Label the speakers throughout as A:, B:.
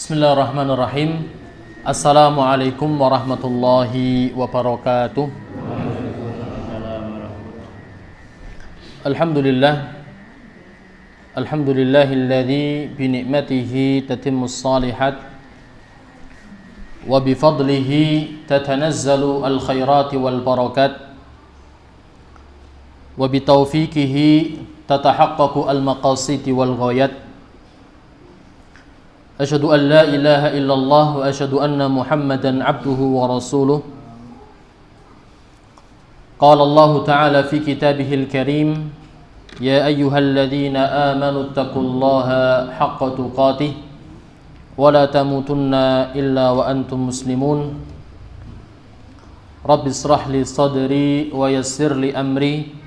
A: Bismillahirrahmanirrahim. Assalamualaikum warahmatullahi wabarakatuh. Alhamdulillah. Alhamdulillahilladzi bi ni'matihi tatimmus shalihat wa bi fadlihi tatanazzalu al khairati wal barakat wa bi taufiqihi tatahaqqaqu al maqasid wal ghayat. Asyhadu an la ilaha illallah wa asyhadu anna Muhammadan abduhu wa rasuluh. Qala Allah ta'ala fi kitabihil karim, ya ayyuhalladzina amanu taqullaha haqqa tuqatih wa la tamutunna illa wa antum muslimun. Rabbi israh li sadri wa yassir li amri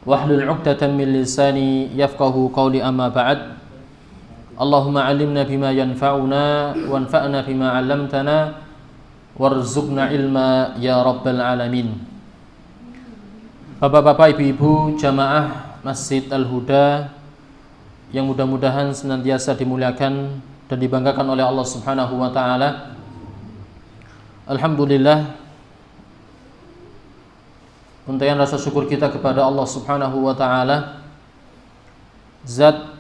A: wahlul 'uqdatam min lisani yafqahu qawli, amma ba'd. Allahumma 'allimna bima yanfa'una wanfa'na bima 'allamtana warzuqna ilma ya rabbal alamin. Bapak-bapak, ibu-ibu, jamaah Masjid Al-Huda yang mudah-mudahan senantiasa dimuliakan dan dibanggakan oleh Allah Subhanahu wa taala. Alhamdulillah, untayan rasa syukur kita kepada Allah Subhanahu wa taala, Zat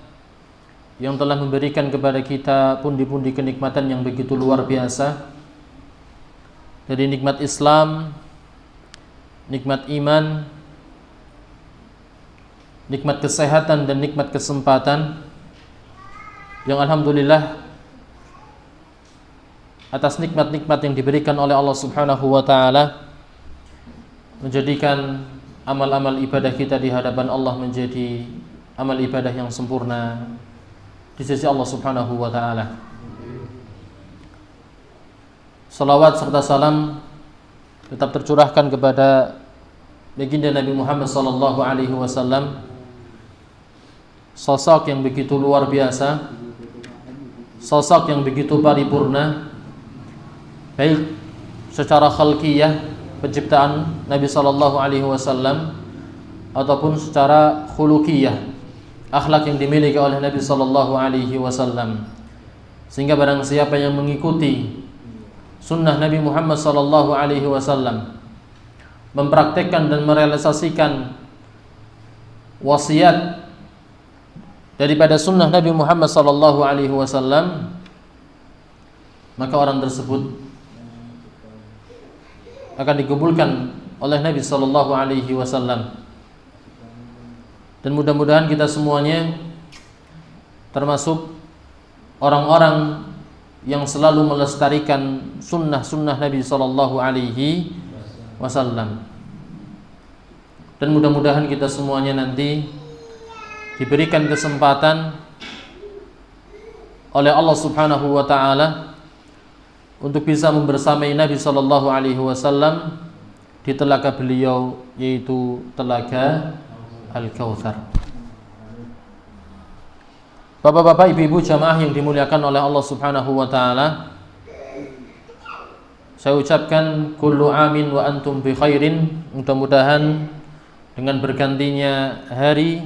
A: yang telah memberikan kepada kita pundi-pundi kenikmatan yang begitu luar biasa, dari nikmat Islam, nikmat iman, nikmat kesehatan dan nikmat kesempatan, yang alhamdulillah atas nikmat-nikmat yang diberikan oleh Allah Subhanahu wa taala menjadikan amal-amal ibadah kita di hadapan Allah menjadi amal ibadah yang sempurna di sisi Allah Subhanahu wa taala. Salawat serta salam tetap tercurahkan kepada baginda Nabi Muhammad sallallahu alaihi wasallam, sosok yang begitu luar biasa, sosok yang begitu paripurna, baik secara khalqiyah, penciptaan Nabi sallallahu alaihi wasallam, ataupun secara khuluqiyah, akhlak yang dimiliki oleh Nabi sallallahu alaihi wasallam. Sehingga barang siapa yang mengikuti sunnah Nabi Muhammad sallallahu alaihi wasallam, mempraktekkan dan merealisasikan wasiat daripada sunnah Nabi Muhammad sallallahu alaihi wasallam, maka orang tersebut akan dikabulkan oleh Nabi sallallahu alaihi wasallam. Dan mudah-mudahan kita semuanya termasuk orang-orang yang selalu melestarikan sunnah-sunnah Nabi sallallahu alaihi wasallam. Dan mudah-mudahan kita semuanya nanti diberikan kesempatan oleh Allah Subhanahu wa taala untuk bisa membersamai Nabi sallallahu alaihi wasallam di telaga beliau, yaitu telaga Al-Kautsar. Bapak-bapak, ibu-ibu, jamaah yang dimuliakan oleh Allah Subhanahu wa taala, saya ucapkan kullu amin wa antum bi khairin. Mudah-mudahan dengan bergantinya hari,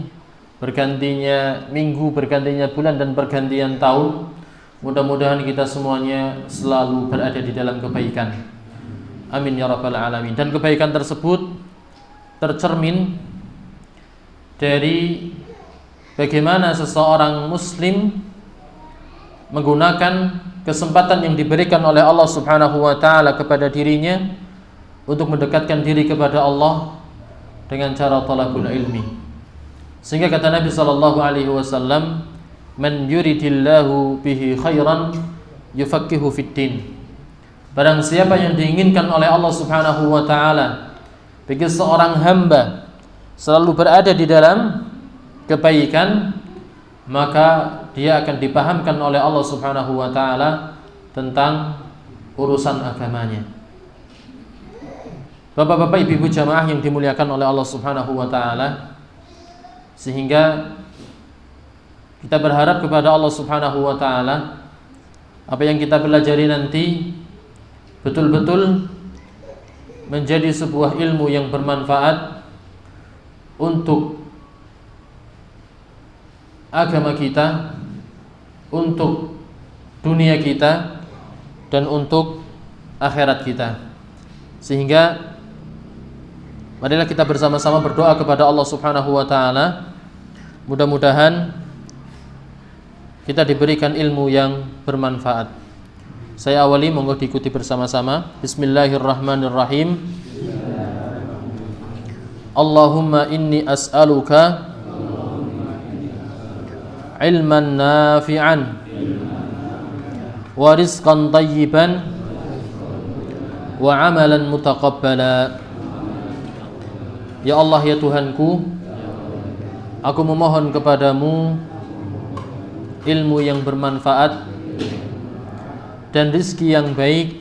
A: bergantinya minggu, bergantinya bulan, dan pergantian tahun, mudah-mudahan kita semuanya selalu berada di dalam kebaikan. Amin ya rabbal alamin. Dan kebaikan tersebut tercermin dari bagaimana seseorang muslim menggunakan kesempatan yang diberikan oleh Allah Subhanahu wa taala kepada dirinya untuk mendekatkan diri kepada Allah dengan cara talabul ilmi. Sehingga kata Nabi sallallahu alaihi wasallam, man yuridillahu bihi khairan yufaqihu fiddin. Barang siapa yang diinginkan oleh Allah Subhanahu wa taala bagi seorang hamba selalu berada di dalam kebaikan, maka dia akan dipahamkan oleh Allah Subhanahu wa taala tentang urusan agamanya. Bapak-bapak, ibu-ibu, jamaah yang dimuliakan oleh Allah Subhanahu wa taala, sehingga kita berharap kepada Allah Subhanahu wa taala apa yang kita pelajari nanti betul-betul menjadi sebuah ilmu yang bermanfaat untuk agama kita, untuk dunia kita dan untuk akhirat kita. Sehingga marilah kita bersama-sama berdoa kepada Allah Subhanahu wa taala, mudah-mudahan kita diberikan ilmu yang bermanfaat. Saya awali, monggo diikuti bersama-sama. Bismillahirrahmanirrahim. Allahumma inni as'aluka ilman nafi'an wa rizqan tayyiban wa amalan mutaqabbala. Ya Allah, ya Tuhanku, aku memohon kepadamu ilmu yang bermanfaat dan rizki yang baik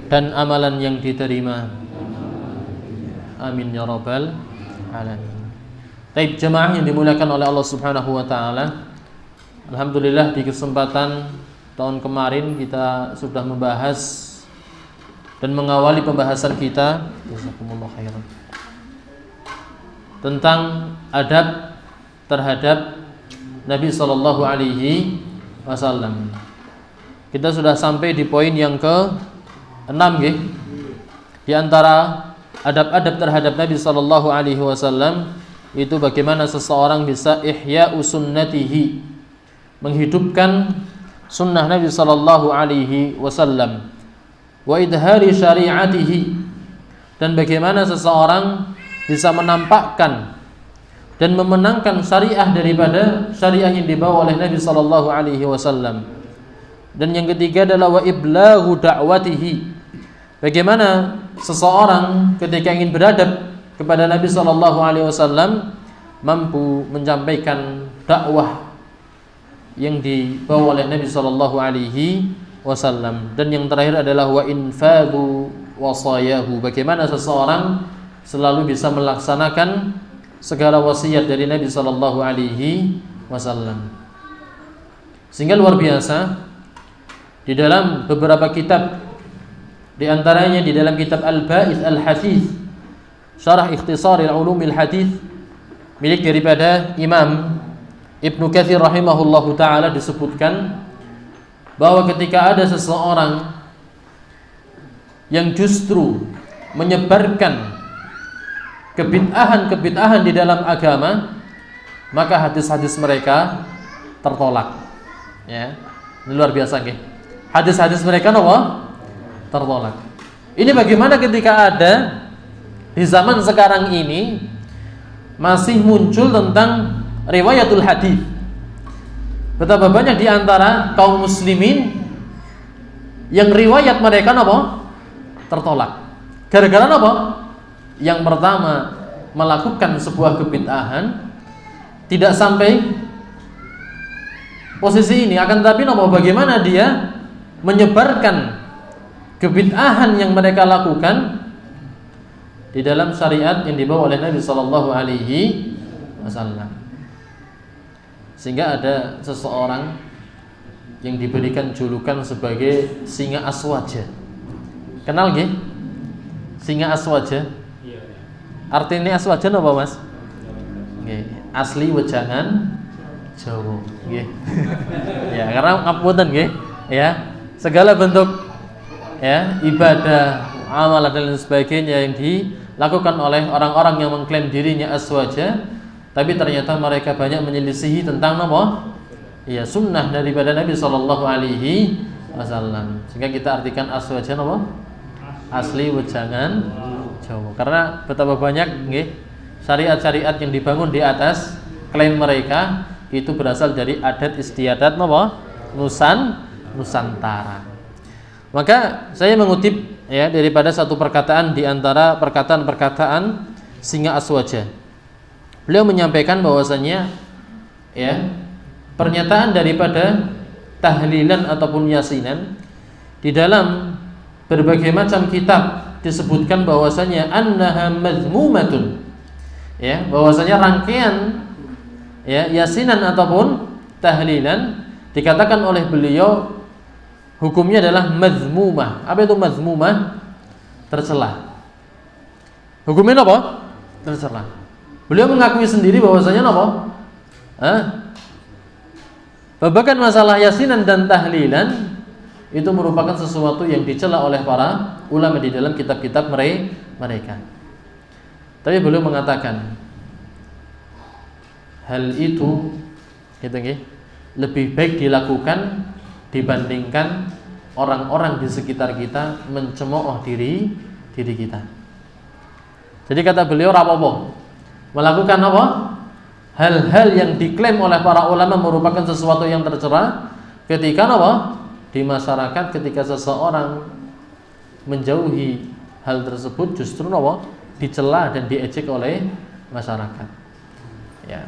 A: dan amalan yang diterima. Amin ya rabbal alamin. Baik jemaah yang dimuliakan oleh Allah Subhanahu wa taala, alhamdulillah di kesempatan tahun kemarin kita sudah membahas dan mengawali pembahasan kita, jazakumullah khairan, tentang adab terhadap Nabi sallallahu alaihi wasallam. Kita sudah sampai di poin yang ke-6 nggih. Di antara adab-adab terhadap Nabi sallallahu alaihi wasallam itu bagaimana seseorang bisa ihya'u sunnatihi, menghidupkan sunnah Nabi sallallahu alaihi wasallam, wa idhari syari'atihi, dan bagaimana seseorang bisa menampakkan dan memenangkan syariah daripada syariah yang dibawa oleh Nabi sallallahu alaihi wasallam. Dan yang ketiga adalah wa iblaghu da'watihi, bagaimana seseorang ketika ingin beradab kepada Nabi sallallahu alaihi wasallam mampu menyampaikan dakwah yang dibawa oleh Nabi sallallahu alaihi wasallam. Dan yang terakhir adalah wa infadhu wasayahu, bagaimana seseorang selalu bisa melaksanakan segala wasiat dari Nabi sallallahu alaihi wasallam. Sehingga luar biasa, di dalam beberapa kitab, di antaranya di dalam kitab Al-Ba'ith Al-Hadits, Syarah Ikhtisaril Ulumil Hadits, milik daripada Imam Ibnu Katsir rahimahullahu taala, disebutkan bahwa ketika ada seseorang yang justru menyebarkan kebid'ahan di dalam agama, maka hadis-hadis mereka tertolak. Ya, ini luar biasa nggih. Hadis-hadis mereka apa? Tertolak. Ini bagaimana ketika ada di zaman sekarang ini masih muncul tentang riwayatul hadis. Betapa banyak di antara kaum muslimin yang riwayat mereka apa? Tertolak. Gara-gara apa? Yang pertama, melakukan sebuah kebid'ahan, tidak sampai posisi ini, akan tetapi apa? Bagaimana dia menyebarkan kebid'ahan yang mereka lakukan di dalam syariat yang dibawa oleh Nabi sallallahu alaihi wasallam. Sehingga ada seseorang yang diberikan julukan sebagai singa aswaja. Kenal nggih? Singa aswaja? Artinya aswaja apa, Mas? Nggih, asli wejangan Jawa nggih. Ya, karena ngapunten nggih, ya. Segala bentuk ya ibadah, amalan dan lain sebagainya yang dilakukan oleh orang-orang yang mengklaim dirinya aswaja, tapi ternyata mereka banyak menyelisihi tentang apa? Ya, sunnah daripada Nabi sallallahu alaihi wasallam. Sehingga kita artikan aswaja apa? Asli wejangan Jawa. Karena betapa banyak nggih syariat-syariat yang dibangun di atas klaim mereka itu berasal dari adat istiadat apa? Nusantara. Maka saya mengutip ya daripada satu perkataan di antara perkataan-perkataan singa aswaja. Beliau menyampaikan bahwasanya ya pernyataan daripada tahlilan ataupun yasinan di dalam berbagai macam kitab disebutkan bahwasanya annaha mazmumatun, ya, bahwasanya rangkaian ya yasinan ataupun tahlilan dikatakan oleh beliau hukumnya adalah mazmumah. Apa itu mazmumah? Tercela. Hukumnya apa? Tercela. Beliau mengakui sendiri bahwasanya apa? Babakan masalah yasinan dan tahlilan itu merupakan sesuatu yang dicela oleh para ulama di dalam kitab-kitab mereka. Tapi beliau mengatakan hal itu gitu nggih, lebih baik dilakukan dibandingkan orang-orang di sekitar kita mencemooh diri kita. Jadi kata beliau rapopo melakukan apa? Hal-hal yang diklaim oleh para ulama merupakan sesuatu yang tercela ketika apa? Di masyarakat ketika seseorang menjauhi hal tersebut justru apa? Dicela dan diejek oleh masyarakat. Ya.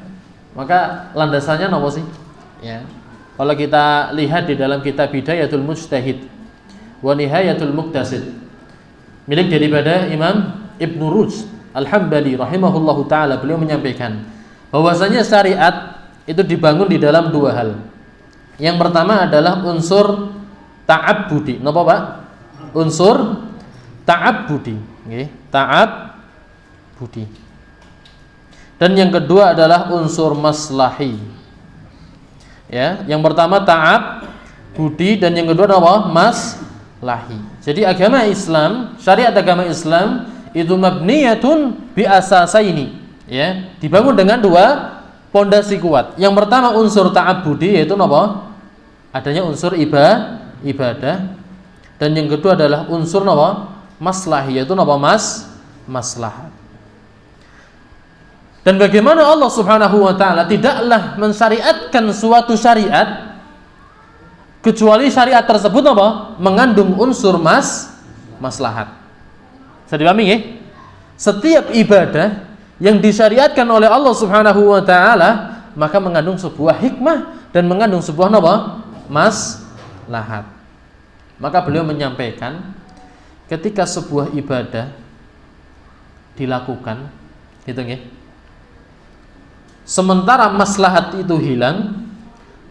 A: Maka landasannya apa sih? Ya. Kalau kita lihat di dalam kitab Bidayatul Mujtahid wa Nihayatul Muqtasid milik daripada Imam Ibnu Rushd Al-Hambali rahimahullahu taala, beliau menyampaikan bahwasanya syariat itu dibangun di dalam dua hal. Yang pertama adalah unsur ta'abbudi. Napa, Pak? Unsur ta'abbudi, nggih, ta'abbudi. Dan yang kedua adalah unsur maslahi. Ya, yang pertama ta'abbudi dan yang kedua apa? Maslahi. Jadi agama Islam, syariat agama Islam itu mabniyatun bi asasaini, ya, dibangun dengan dua pondasi kuat. Yang pertama unsur ta'abbudi yaitu apa? Adanya unsur ibadah. Dan yang kedua adalah unsur apa? Maslahi, yaitu apa? Maslahat. Dan bagaimana Allah Subhanahu wa taala tidaklah mensyariatkan suatu syariat kecuali syariat tersebut apa? Mengandung unsur maslahat. Bisa dipahami ya? Setiap ibadah yang disyariatkan oleh Allah Subhanahu wa taala maka mengandung sebuah hikmah dan mengandung sebuah apa? Maslahat. Maka beliau menyampaikan ketika sebuah ibadah dilakukan gitu nggih, sementara maslahat itu hilang,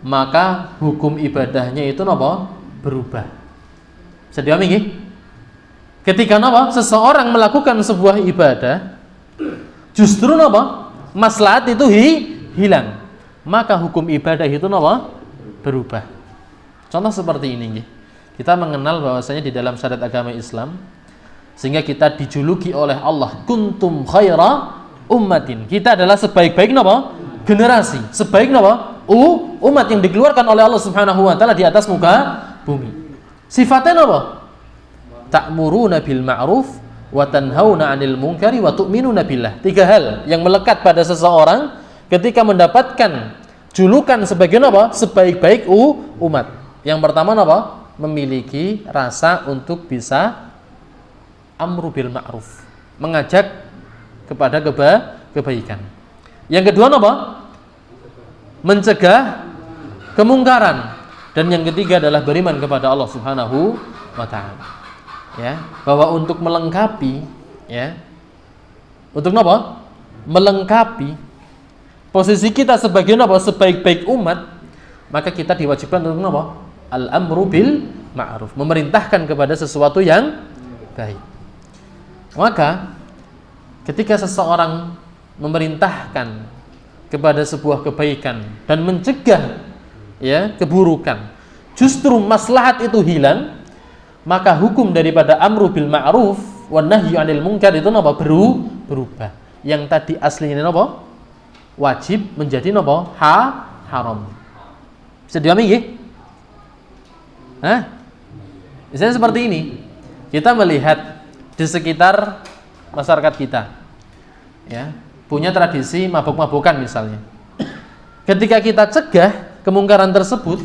A: maka hukum ibadahnya itu apa? Berubah. Bisa dipahami nggih? Ketika apa? Seseorang melakukan sebuah ibadah, justru apa? Maslahat itu hilang, maka hukum ibadah itu apa? Berubah. Contoh seperti ini nggih. Kita mengenal bahwasanya di dalam syariat agama Islam sehingga kita dijuluki oleh Allah kuntum khaira ummatin. Kita adalah sebaik-baik apa? Generasi, sebaik apa? Umat yang dikeluarkan oleh Allah Subhanahu wa taala di atas muka bumi. Sifatnya apa? Ta'muruna bil ma'ruf wa tanhauna 'anil munkari wa tu'minuna billah. Tiga hal yang melekat pada seseorang ketika mendapatkan julukan sebagai apa? Sebaik-baik umat. Yang pertama apa? Memiliki rasa untuk bisa amru bil ma'ruf, mengajak kepada kebaikan. Yang kedua apa? Mencegah kemungkaran. Dan yang ketiga adalah beriman kepada Allah Subhanahu wa taala. Ya, bahwa untuk melengkapi, ya, untuk apa? Melengkapi posisi kita sebagai apa? Sebaik-baik umat, maka kita diwajibkan untuk apa? Al-amru bil ma'ruf, memerintahkan kepada sesuatu yang baik. Maka ketika seseorang memerintahkan kepada sebuah kebaikan dan mencegah ya keburukan, justru maslahat itu hilang, maka hukum daripada amru bil ma'ruf wan nahyi 'anil munkar itu apa? Berubah. Yang tadi aslinya apa? Wajib menjadi apa? Haram. Bisa dipahami nggih? Misalnya seperti ini. Kita melihat di sekitar masyarakat kita, ya, punya tradisi mabuk-mabukan misalnya. Ketika kita cegah kemungkaran tersebut,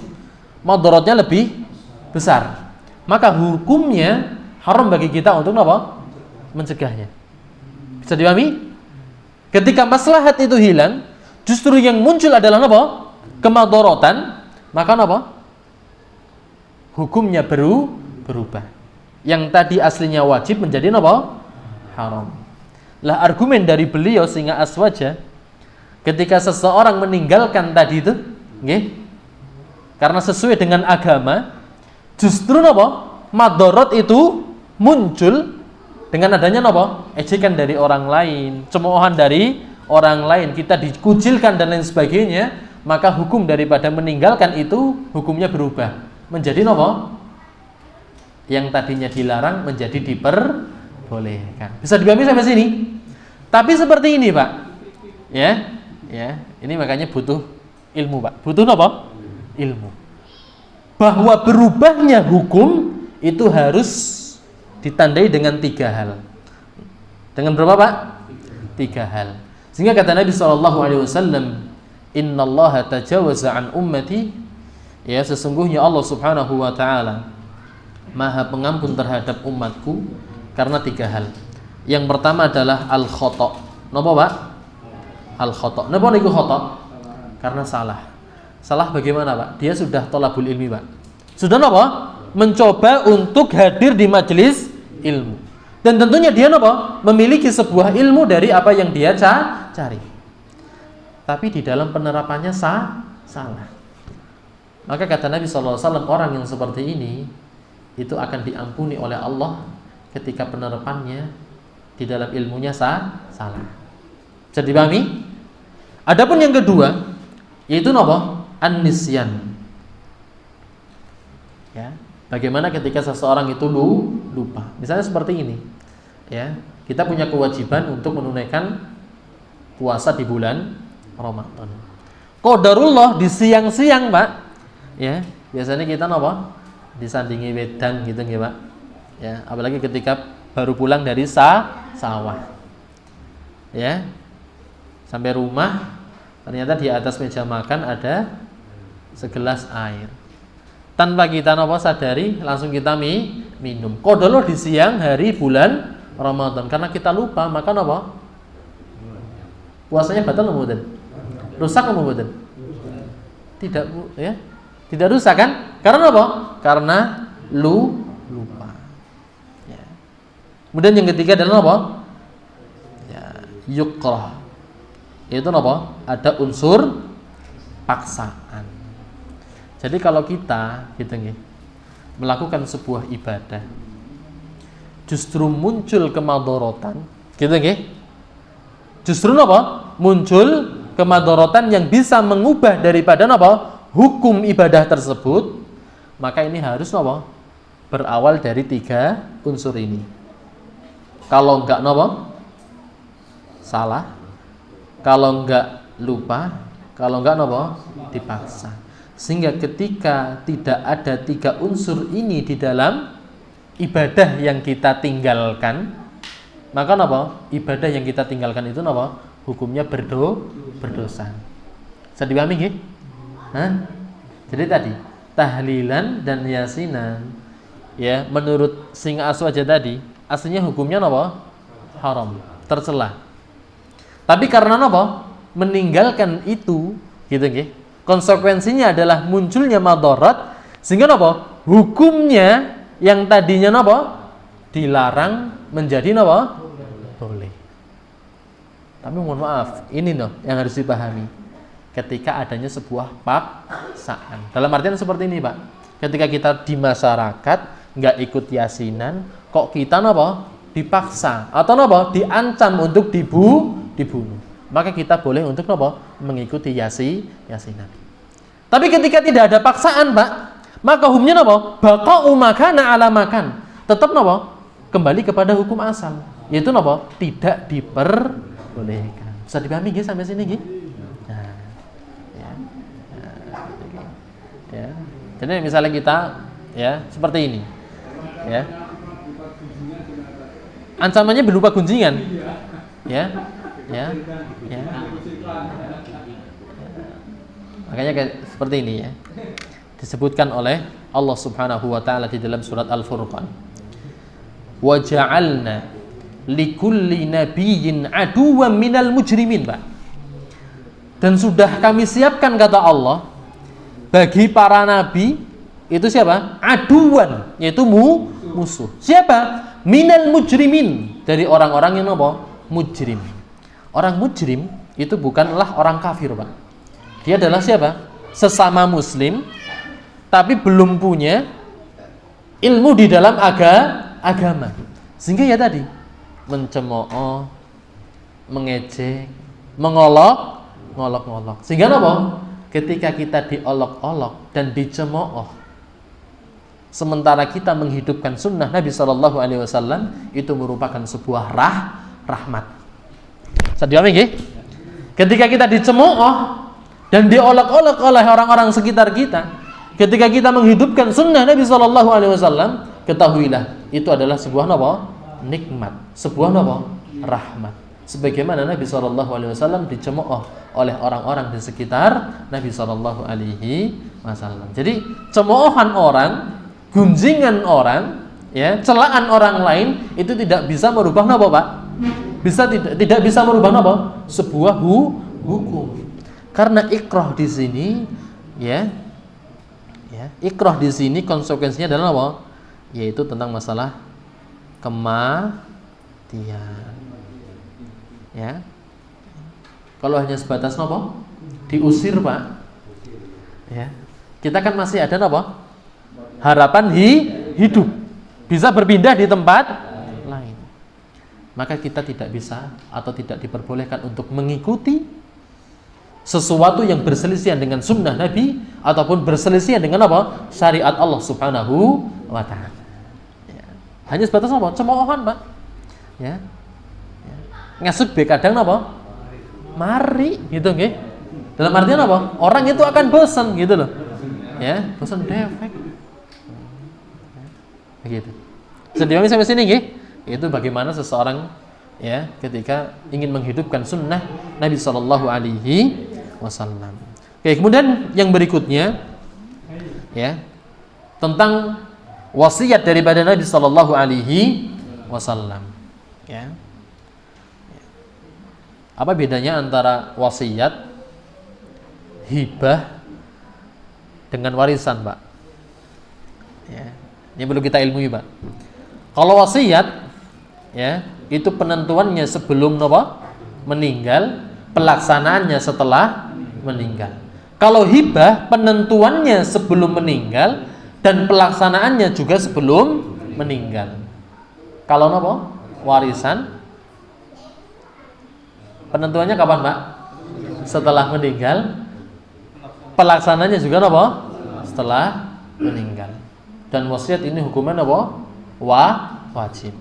A: madaratnya lebih besar. Maka hukumnya haram bagi kita untuk apa? Mencegahnya. Bisa dipahami? Ketika maslahat itu hilang, justru yang muncul adalah apa? Kemadaratan. Maka apa? Hukumnya berubah. Yang tadi aslinya wajib menjadi apa? Haram. Lah argumen dari beliau sehingga aswaja ketika seseorang meninggalkan tadi itu, nggih, karena sesuai dengan agama, justru apa? Madarat itu muncul dengan adanya apa? Ejekan dari orang lain, cemoohan dari orang lain, kita dikucilkan dan lain sebagainya, maka hukum daripada meninggalkan itu hukumnya berubah menjadi apa? Yang tadinya dilarang menjadi diperbolehkan. Bisa dipahami sampai sini? Tapi seperti ini, Pak. Ya. Ini makanya butuh ilmu, Pak. Butuh apa? Ilmu. Bahwa berubahnya hukum itu harus ditandai dengan 3 hal. Dengan berapa, Pak? 3 hal. Sehingga kata Nabi SAW, Innallaha tajawaza an ummati, ya, sesungguhnya Allah Subhanahu wa taala Maha pengampun terhadap umatku karena 3 hal. Yang pertama adalah al-khata'. Napa, Pak? Al-khata'. Napa niku khata'? Karena salah. Salah bagaimana, Pak? Dia sudah thalabul ilmi, Pak. Sudah napa? Mencoba untuk hadir di majelis ilmu. Dan tentunya dia napa? Memiliki sebuah ilmu dari apa yang dia cari. Tapi di dalam penerapannya salah. Maka kata Nabi SAW, orang yang seperti ini itu akan diampuni oleh Allah ketika penerapannya di dalam ilmunya salah. Bisa dipahami? Adapun yang kedua, yaitu apa? An-nisyan. Ya, bagaimana ketika seseorang itu lupa? Misalnya seperti ini. Ya, kita punya kewajiban untuk menunaikan puasa di bulan Ramadan. Qadarullah di siang-siang, Pak. Ya, biasanya kita apa? Disandingi wedang gitu nggih, Pak. Ya, apalagi ketika baru pulang dari sawah. Ya. Sampai rumah, ternyata di atas meja makan ada segelas air. Tanpa kita sadari, langsung kita minum. Qadarullah di siang hari bulan Ramadan. Karena kita lupa, maka apa? Puasanya batal atau mboten? Rusak atau mboten? Tidak, ya. Tidak rusak kan? Karena apa? Karena lupa. Ya. Kemudian yang ketiga adalah apa? Ya, yukrah. Itu apa? Ada unsur paksaan. Jadi kalau kita gitu nggih, melakukan sebuah ibadah justru muncul kemadharatan, gitu nggih? Justru apa? Muncul kemadharatan yang bisa mengubah daripada apa? Hukum ibadah tersebut, maka ini harus apa? Berawal dari 3 unsur ini. Kalau enggak apa? Salah. Kalau enggak lupa, kalau enggak apa? Dipaksa. Sehingga ketika tidak ada 3 unsur ini di dalam ibadah yang kita tinggalkan, maka apa? Ibadah yang kita tinggalkan itu apa? Hukumnya berdosa. Bisa dipahami nggih? Jadi tadi tahlilan dan yasinan, ya, menurut sing aswaja tadi aslinya hukumnya apa? Haram, tercela. Tapi karena apa? Meninggalkan itu, gitu nggih. Konsekuensinya adalah munculnya madarat, sehingga apa? Hukumnya yang tadinya apa? Dilarang menjadi apa? Boleh. Tapi mohon maaf, ini yang harus dipahami. Ketika adanya sebuah paksaan. Dalam artian seperti ini, Pak. Ketika kita di masyarakat nggak ikut yasinan, kok kita apa? Dipaksa atau apa? Diancam untuk dibunuh. Maka kita boleh untuk apa? Mengikuti yasinan. Tapi ketika tidak ada paksaan, Pak, maka hukumnya apa? Baqa'u makana ala makan. Tetap apa? Kembali kepada hukum asal. Yaitu apa? Tidak diperbolehkan. Bisa dipahami nggih sampai sini nggih? Ya. Jadi misalnya kita ya seperti ini. Ya. Ancamannya berupa gunjingan. Ya. Makanya kayak seperti ini ya. Disebutkan oleh Allah Subhanahu wa taala di dalam surat Al-Furqan. Wa ja'alna likulli nabiyyin aduwwan minal mujrimin, Pak. Dan sudah kami siapkan, kata Allah, bagi para nabi itu siapa? Aduwan, yaitu musuh. Siapa? Minal mujrimin, dari orang-orang yang apa? Mujrim. Orang mujrim itu bukanlah orang kafir, Pak. Dia adalah siapa? Sesama muslim tapi belum punya ilmu di dalam agama. Sehingga ya tadi mencemooh, mengejek, mengolok-ngolok. Sehingga apa? ketika kita diolok-olok dan dicemooh, sementara kita menghidupkan sunnah Nabi SAW, itu merupakan sebuah rahmat. Saya dipahami nggih? Ketika kita dicemooh dan diolok-olok oleh orang-orang sekitar kita, ketika kita menghidupkan sunnah Nabi SAW, ketahuilah itu adalah sebuah apa? Nikmat, sebuah apa? Rahmat. Sebagaimana Nabi SAW dicemooh oleh orang-orang di sekitar Nabi SAW. Jadi cemoohan orang, gunjingan orang, ya, celaan orang lain itu tidak bisa merubah apa, Pak? Tidak bisa merubah apa? Sebuah hukum. Karena ikrah di sini, ya, ikrah di sini konsekuensinya adalah apa? Yaitu tentang masalah kematian. Ya. Kalau hanya sebatas apa? Diusir, Pak. Ya. Kita kan masih ada apa? Harapan hidup. Bisa berpindah di tempat lain. Maka kita tidak bisa atau tidak diperbolehkan untuk mengikuti sesuatu yang berselisihan dengan sunnah Nabi ataupun berselisihan dengan apa? Syariat Allah Subhanahu wa ta'ala. Ya. Hanya sebatas apa? Cemoohan, Pak. Ya. Ngasuk be kadang apa? Mari gitu nggih. Dalam artian apa? Orang itu akan bosan gitu loh. Ya, bosan defek. Begitu. Sedih sampai sini nggih. Itu bagaimana seseorang, ya, ketika ingin menghidupkan sunnah Nabi sallallahu alaihi wasallam. Oke, kemudian yang berikutnya, ya, tentang wasiat daripada Nabi sallallahu alaihi wasallam. Ya. Apa bedanya antara wasiat, hibah dengan warisan, Pak? Ya, ini perlu kita ilmui, Pak. Kalau wasiat, ya, itu penentuannya sebelum apa? Meninggal, pelaksanaannya setelah meninggal. Kalau hibah, penentuannya sebelum meninggal dan pelaksanaannya juga sebelum meninggal. Kalau apa? Warisan, penentuannya kapan, Pak? Setelah meninggal. Pelaksananya juga apa? Setelah meninggal. Dan wasiat ini hukumnya apa? Wajib.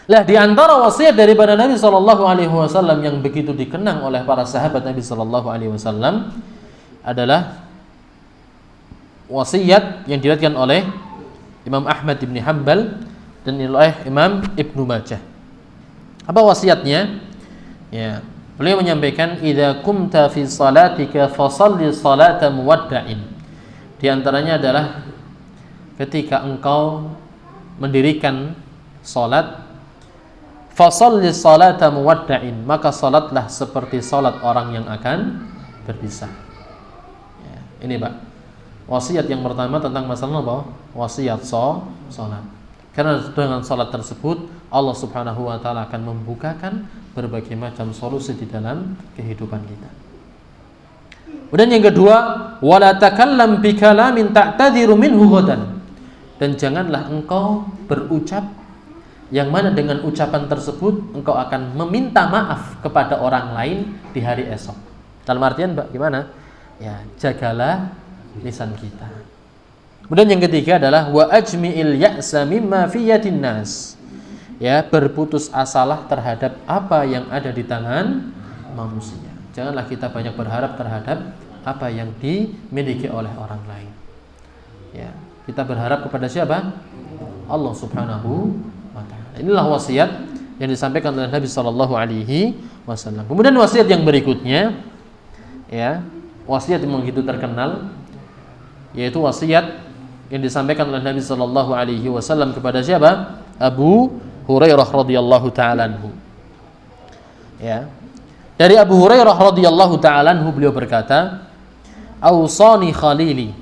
A: Lah, di antara wasiat daripada Nabi sallallahu alaihi wasallam yang begitu dikenang oleh para sahabat Nabi sallallahu alaihi wasallam adalah wasiat yang diriwayatkan oleh Imam Ahmad bin Hanbal dan oleh Imam Ibnu Majah. Apa wasiatnya? Ya, beliau menyampaikan, idza kumta fi salatika fasalli salata muwadda'in. Di antaranya adalah ketika engkau mendirikan salat, fasalli salata muwadda'in, maka salatlah seperti salat orang yang akan berpisah. Ya, ini, Pak. Wasiat yang pertama tentang masalah apa? Wasiat salat. Karena dengan salat tersebut Allah Subhanahu wa taala akan membukakan berbagai macam solusi di dalam kehidupan kita. Kemudian yang kedua, wala takallam bi kalamin ta'tadhiru minhu ghadan. Dan janganlah engkau berucap yang mana dengan ucapan tersebut engkau akan meminta maaf kepada orang lain di hari esok. Dalam artian, Mbak, gimana? Ya, jagalah lisan kita. Kemudian yang ketiga adalah wa ajmi'il ya'sa mimma fi yadin nas. Ya, berputus asalah terhadap apa yang ada di tangan manusia. Janganlah kita banyak berharap terhadap apa yang dimiliki oleh orang lain. Ya, kita berharap kepada siapa? Allah Subhanahu wa taala. Inilah wasiat yang disampaikan oleh Nabi sallallahu alaihi wasallam. Kemudian wasiat yang berikutnya, ya, wasiat yang begitu terkenal, yaitu wasiat yang disampaikan oleh Nabi sallallahu alaihi wasallam kepada siapa? Abu Hurairah radhiyallahu taala anhu. Ya. Dari Abu Hurairah radhiyallahu taala anhu, beliau berkata, "Ausani khalili."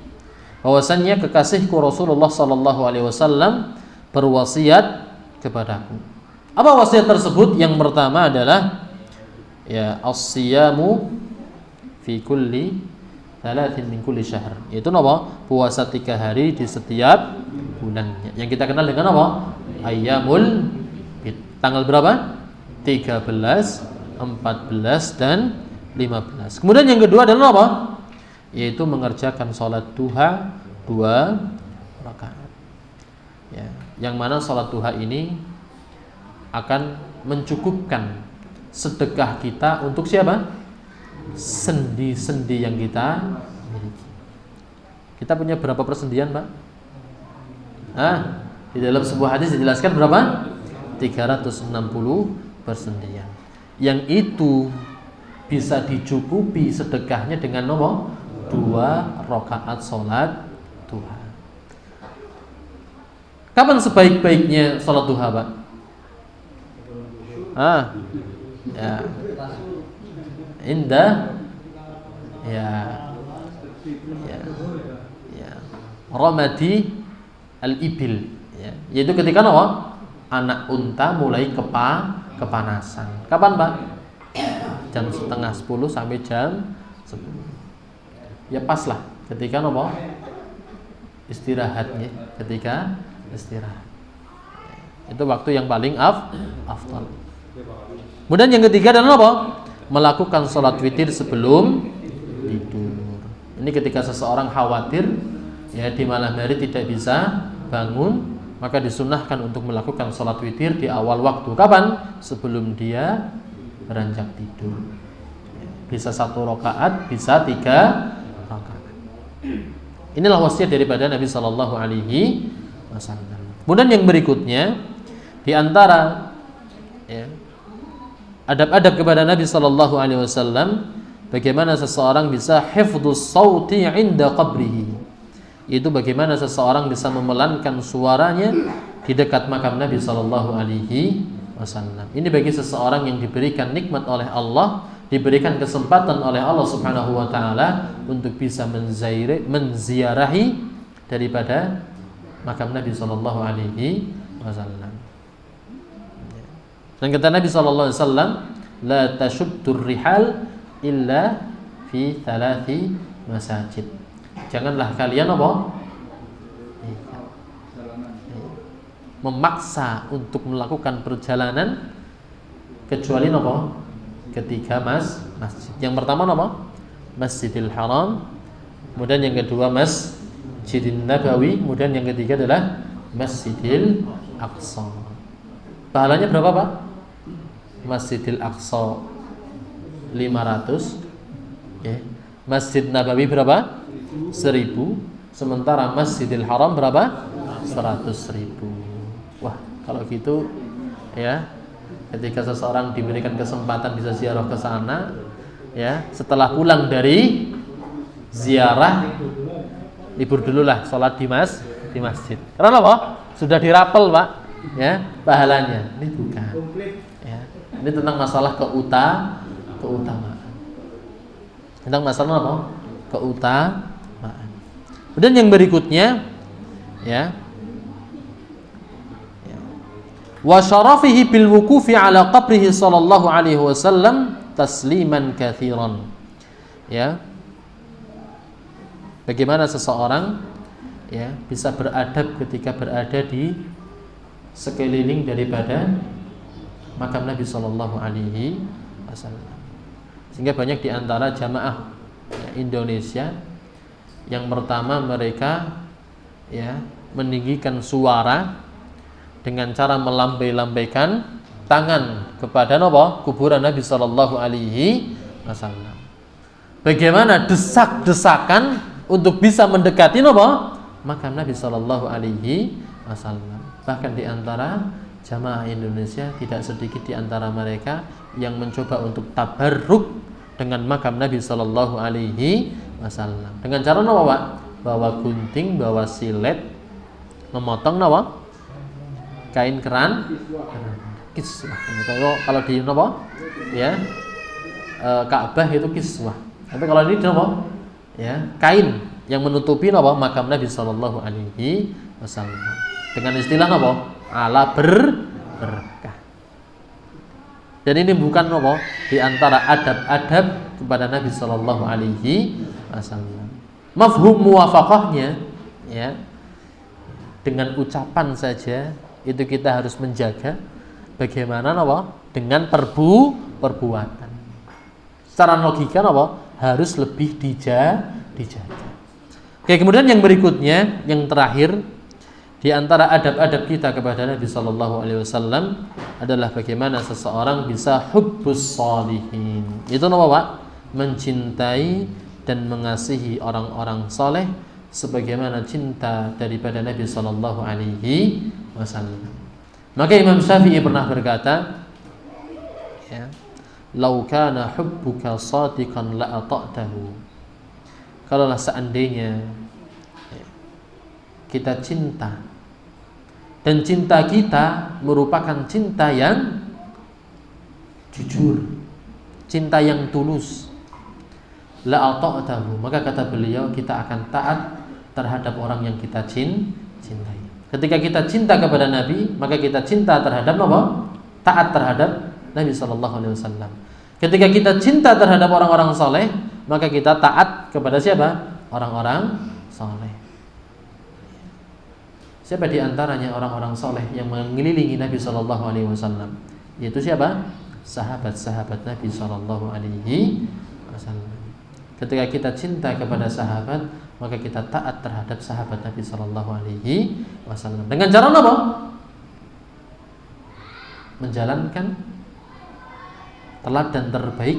A: Bahwasanya kekasihku Rasulullah sallallahu alaihi wasallam berwasiat kepadaku. Apa wasiat tersebut? Yang pertama adalah, ya, as-siyamu fi kulli thalathin min kulli syahr. Itu apa? Puasa 3 hari di setiap bulannya. Yang kita kenal dengan apa? Ayyamul Bid. Tanggal berapa? 13, 14 dan 15. Kemudian yang kedua adalah apa? Yaitu mengerjakan sholat duha 2 rakaat. Ya, yang mana sholat duha ini akan mencukupkan sedekah kita untuk siapa? Sendi-sendi yang kita miliki. Kita punya berapa persendian, Pak? Di dalam sebuah hadis dijelaskan berapa? 360 persendian. Yang itu bisa dicukupi sedekahnya dengan nomor 2 rakaat sholat duha. Kapan sebaik-baiknya sholat duha, Pak? Ya. Indah ya ramadi al-ibil, ya. Yaitu ketika apa? Anak unta mulai kepanasan. Kapan, Pak? Jam setengah 10 sampai jam 10. Ya pas lah ketika apa? Istirahatnya, ketika istirahat. Itu waktu yang paling afdal. Kemudian yang ketiga adalah apa? Melakukan sholat witir sebelum tidur. Ini ketika seseorang khawatir ya di malam hari tidak bisa bangun, maka disunnahkan untuk melakukan sholat witir di awal waktu. Kapan? Sebelum dia beranjak tidur. Bisa 1 rakaat, bisa 3 rakaat. Inilah wasiat daripada Nabi Sallallahu Alaihi Wasallam. Kemudian yang berikutnya di antara adab-adab kepada Nabi Sallallahu Alaihi Wasallam, bagaimana seseorang bisa hifdzus sauti inda qabrihi. Itu bagaimana seseorang bisa memelankan suaranya di dekat makam Nabi Sallallahu Alaihi Wasallam. Ini bagi seseorang yang diberikan nikmat oleh Allah, diberikan kesempatan oleh Allah Subhanahu Wa Taala untuk bisa menziarahi daripada makam Nabi Sallallahu Alaihi Wasallam. Dan kata Nabi Sallallahu Alaihi Wasallam, la tashuddur rihal illa fi 3 masajid. Janganlah kalian apa? Memaksa untuk melakukan perjalanan kecuali apa? Ketiga masjid. Yang pertama apa? Masjidil Haram. Kemudian yang kedua Masjidin Nabawi. Kemudian yang ketiga adalah Masjidil Aqsa. Pahalanya berapa, Pak? Masjidil Aqsa 500, Masjid Nabawi berapa? 1000. Sementara Masjidil Haram berapa? 100.000. Wah, kalau gitu ya, ketika seseorang diberikan kesempatan bisa ziarah ke sana, ya, setelah pulang dari ziarah libur dululah, sholat di masjid. Karena apa? Sudah dirapel, Pak, ya, pahalanya. Ini bukan. Ya. Ini tentang masalah keutamaan. Tentang masalah apa? Keutamaan. Kemudian yang berikutnya, ya, wa syarafihi bil wuqufi ala qabrihi sallallahu alaihi wasallam tasliman katsiran. Ya. Bagaimana seseorang ya bisa beradab ketika berada di sekeliling daripada makam Nabi Sallallahu Alaihi Wasallam. Sehingga banyak di antara jamaah Indonesia yang pertama mereka ya meninggikan suara dengan cara melambai-lambaikan tangan kepada kuburan Nabi Sallallahu Alaihi Wasallam. Bagaimana desak-desakan untuk bisa mendekati makam Nabi Sallallahu Alaihi Wasallam. Bahkan di antara jamaah Indonesia tidak sedikit di antara mereka yang mencoba untuk tabarruk dengan makam Nabi Sallallahu Alaihi Wasallam. Dengan cara Pak? Bawa gunting, bawa silet, memotong kain keran, kiswah. Kalau di ya Ka'bah itu kiswah. Tapi kalau ini ya kain yang menutupi makam Nabi Sallallahu Alaihi Wasallam. Dengan istilah ala berkah. Dan ini bukan di antara adab-adab kepada Nabi Sallallahu Alaihi Wasallam. Mafhum muwafaqahnya ya dengan ucapan saja itu kita harus menjaga bagaimana dengan perbuatan. Secara logika apa? Harus lebih dijaga. Oke, kemudian yang berikutnya, yang terakhir di antara adab-adab kita kepada Nabi sallallahu alaihi wasallam adalah bagaimana seseorang bisa hubbus shalihin. Itu apa, Pak? Mencintai dan mengasihi orang-orang saleh sebagaimana cinta daripada Nabi sallallahu alaihi wasallam. Maka Imam Syafi'i pernah berkata, ya, "Lau kana hubbuka shadiqan la ata'tahu." Kalaulah seandainya kita cinta dan cinta kita merupakan cinta yang jujur, cinta yang tulus, la ata'tahu, maka kata beliau kita akan taat terhadap orang yang kita cintai. Ketika kita cinta kepada Nabi, maka kita cinta terhadap apa? Taat terhadap Nabi sallallahu alaihi wasallam. Ketika kita cinta terhadap orang-orang saleh, maka kita taat kepada siapa? Orang-orang saleh. Siapa di antaranya orang-orang saleh yang mengelilingi Nabi sallallahu alaihi wasallam? Yaitu siapa? Sahabat-sahabat Nabi sallallahu alaihi wasallam. Ketika kita cinta kepada sahabat, maka kita taat terhadap sahabat Nabi sallallahu alaihi wasallam. Dengan cara apa? Menjalankan teladan terbaik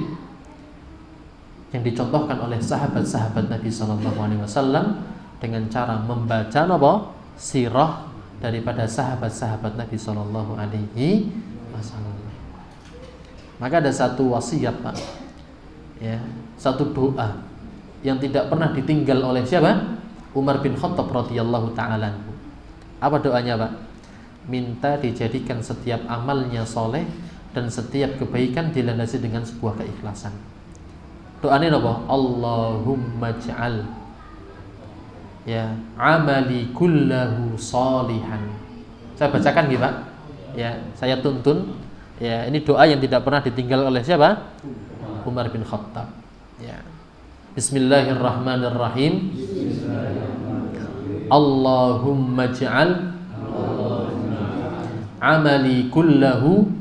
A: yang dicontohkan oleh sahabat-sahabat Nabi sallallahu alaihi wasallam dengan cara membaca apa? Sirah daripada sahabat-sahabat Nabi sallallahu alaihi wasallam. Maka ada satu wasiat, Pak. Ya, satu doa yang tidak pernah ditinggal oleh siapa? Umar bin Khattab radhiyallahu taala. Apa doanya, Pak? Minta dijadikan setiap amalnya soleh dan setiap kebaikan dilandasi dengan sebuah keikhlasan. Doanya apa? Allahumma ja'al ya amali kullahu salihan. Saya bacakan gitu, Pak. Ya, saya tuntun. Ya, ini doa yang tidak pernah ditinggal oleh siapa? Umar bin Khattab. Ya. Bismillahirrahmanirrahim. Allahumma ja'al amali kullahu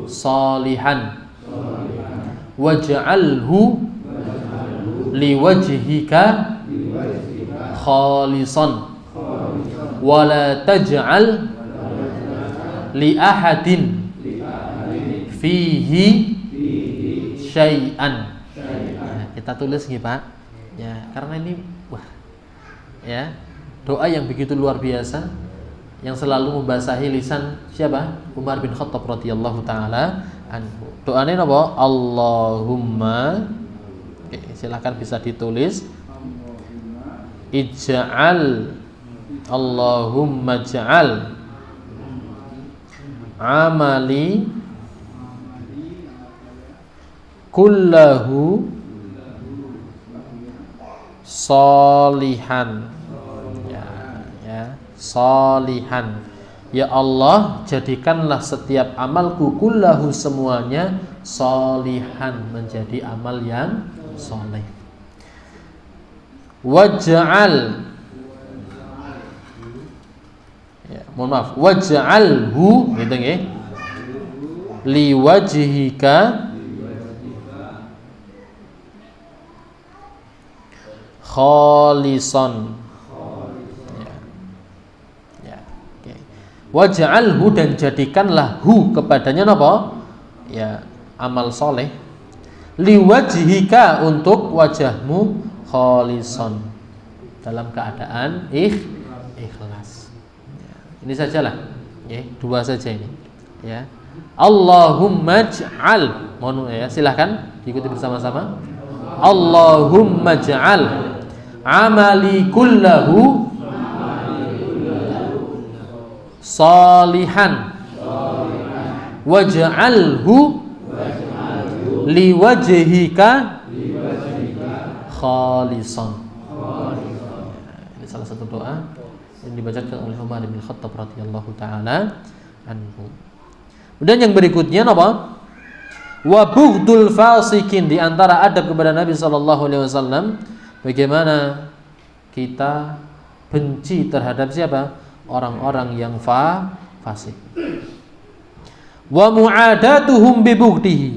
A: salihan waj'alhu liwajhika khalisan wala taj'al li ahadin fihi syai'an. Kita tulis nih, Pak. Ya, karena ini ya, doa yang begitu luar biasa yang selalu membasahi lisan siapa? Umar bin Khattab radhiyallahu taala anhu. Doanya apa? Allahumma. Oke, silakan bisa ditulis. Ij'al, Allahumma ja'al amali kullahu salihan. Ya, salihan. Ya Allah, jadikanlah setiap amalku kullahu semuanya salihan, menjadi amal yang saleh. Waj'al, ya, mohon maaf, waj'alhu gitu nggih, liwajhika khalisan. Ya, oke. Waj'alhu, dan jadikanlah hu kepadanya apa? Ya, amal soleh. Liwajhika, untuk wajahmu, khalisan, dalam keadaan ikhlas. Ya, ini sajalah. Ya, dua saja ini. Ya. Allahumma ja'al. Mohon ya, silahkan diikuti bersama-sama. Allahumma ja'al amali kullahu salihan waj'alhu liwajhika khalisan. Ini salah satu doa yang dibacakan oleh Umar bin Khattab radhiyallahu taala anhu. Kemudian yang berikutnya apa? Wa bughdul fasikin, di antara adab kepada Nabi sallallahu alaihi wasallam bagaimana kita benci terhadap siapa? Orang-orang yang fasik. Wa mu'adatuhum bi bughdihi,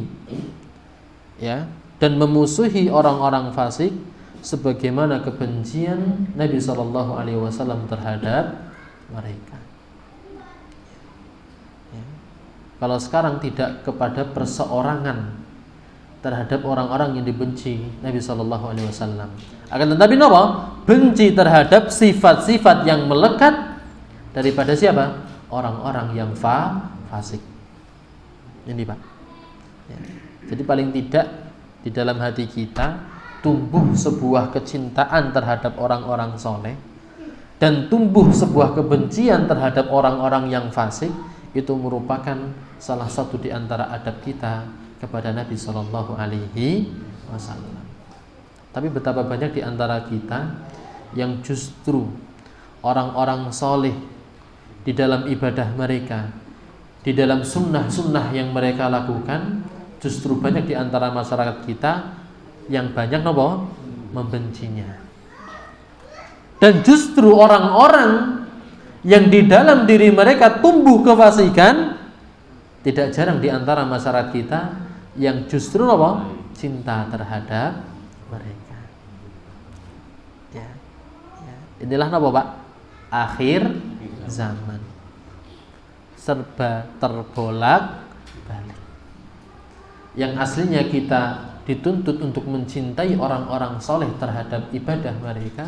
A: ya, dan memusuhi orang-orang fasik sebagaimana kebencian Nabi SAW terhadap mereka. Ya. Kalau sekarang tidak kepada perseorangan terhadap orang-orang yang dibenci Nabi SAW, akan tetapi apa? Benci terhadap sifat-sifat yang melekat daripada siapa? Orang-orang yang fasik. Ini Pak. Ya. Jadi paling tidak di dalam hati kita tumbuh sebuah kecintaan terhadap orang-orang soleh dan tumbuh sebuah kebencian terhadap orang-orang yang fasik, itu merupakan salah satu di antara adab kita kepada Nabi Shallallahu Alaihi Wasallam. Tapi betapa banyak di antara kita yang justru orang-orang soleh di dalam ibadah mereka, di dalam sunnah-sunnah yang mereka lakukan, justru banyak di antara masyarakat kita yang banyak membencinya. Dan justru orang-orang yang di dalam diri mereka tumbuh kefasikan, tidak jarang di antara masyarakat kita yang justru cinta terhadap mereka. Ya. Inilah Pak? Akhir zaman. Serba terbolak-balik. Yang aslinya kita dituntut untuk mencintai orang-orang soleh terhadap ibadah mereka,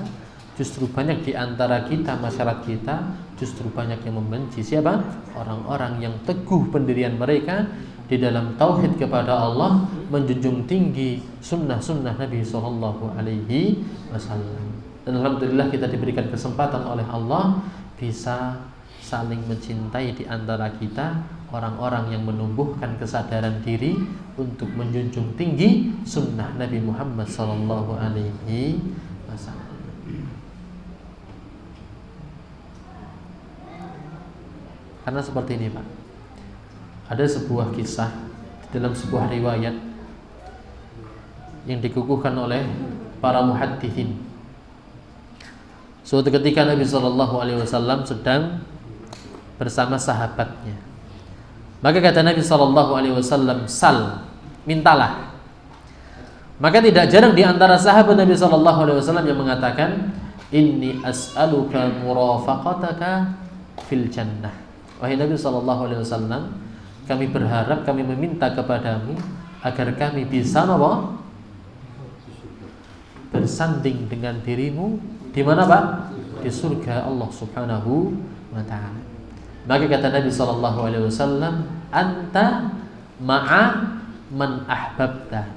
A: justru banyak di antara kita, masyarakat kita, justru banyak yang membenci siapa? Orang-orang yang teguh pendirian mereka di dalam tauhid kepada Allah, menjunjung tinggi sunnah-sunnah Nabi Sallallahu Alaihi Wasallam. Dan alhamdulillah kita diberikan kesempatan oleh Allah bisa saling mencintai di antara kita, orang-orang yang menumbuhkan kesadaran diri untuk menjunjung tinggi sunnah Nabi Muhammad Sallallahu Alaihi Wasallam. Karena seperti ini Pak, ada sebuah kisah dalam sebuah riwayat yang dikukuhkan oleh para muhaddithin. Suatu ketika Nabi Sallallahu Alaihi Wasallam sedang bersama sahabatnya. Maka kata Nabi Sallallahu Alaihi Wasallam, sal, mintalah. Maka tidak jarang di antara sahabat Nabi Sallallahu Alaihi Wasallam yang mengatakan, inni as'aluka murafaqataka fil jannah. Wahai Nabi Sallallahu Alaihi Wasallam, kami berharap, kami meminta kepadamu agar kami bisa bersanding dengan dirimu di mana Pak? Di surga Allah Subhanahu wa Ta'ala. Maka kata Nabi Sallallahu Alaihi Wasallam, anta ma'a man ahbabta.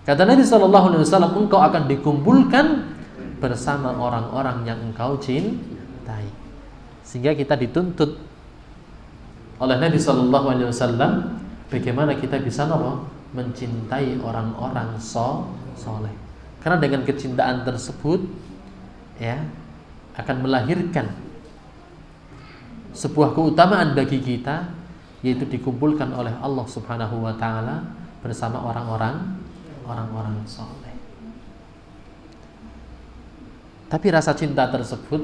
A: Kata Nabi Sallallahu Alaihi Wasallam, engkau akan dikumpulkan bersama orang-orang yang engkau cintai. Sehingga kita dituntut oleh Nabi Sallallahu Alaihi Wasallam bagaimana kita bisa mencintai orang-orang soleh. Karena dengan kecintaan tersebut ya akan melahirkan sebuah keutamaan bagi kita, yaitu dikumpulkan oleh Allah Subhanahu wa Ta'ala bersama orang-orang soleh. Tapi rasa cinta tersebut